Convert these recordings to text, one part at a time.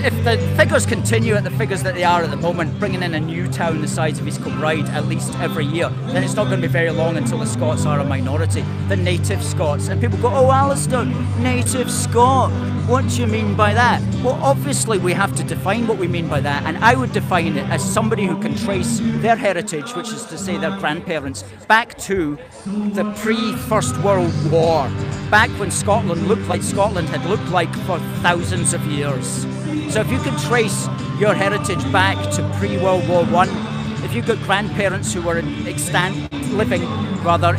if the figures continue at the figures that they are at the moment, bringing in a new town the size of East Kilbride at least every year, then it's not going to be very long until the Scots are a minority. The native Scots. And people go, oh, Alistair, native Scot. What do you mean by that? Well, obviously we have to define what we mean by that, and I would define it as somebody who can trace their heritage, which is to say their grandparents, back to the pre-First World War, back when Scotland looked like Scotland had looked like for thousands of years. So if you can trace your heritage back to pre-World War I, if you've got grandparents who were living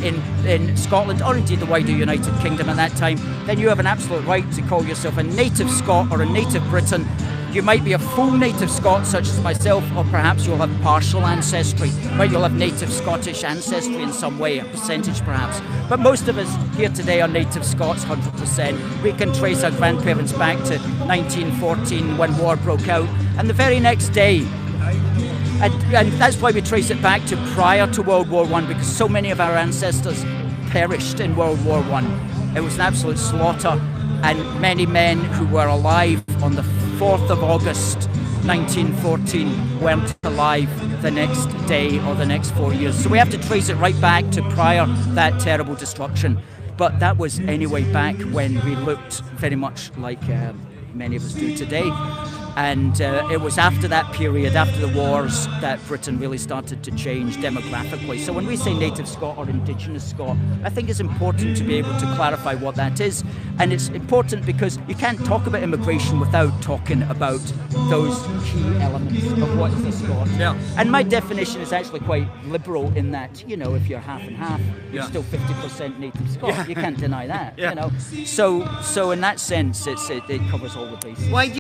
in Scotland, or indeed the wider United Kingdom at that time, then you have an absolute right to call yourself a native Scot or a native Briton. You might be a full native Scot, such as myself, or perhaps you'll have partial ancestry, but you'll have native Scottish ancestry in some way, a percentage perhaps. But most of us here today are native Scots, 100%. We can trace our grandparents back to 1914 when war broke out, and the very next day, and that's why we trace it back to prior to World War I, because so many of our ancestors perished in World War I. It was an absolute slaughter, and many men who were alive on the 4th of August 1914 weren't alive the next day or the next 4 years. So we have to trace it right back to prior that terrible destruction. But that was anyway back when we looked very much like many of us do today. And it was after that period, after the wars, that Britain really started to change demographically. So when we say native Scot or indigenous Scot, I think it's important to be able to clarify what that is. And it's important because you can't talk about immigration without talking about those key elements of what is a Scot. Yeah. And my definition is actually quite liberal in that, you know, if you're half and half, you're still 50% native Scot. Yeah. You can't deny that, you know. So in that sense, it covers all the bases. Why do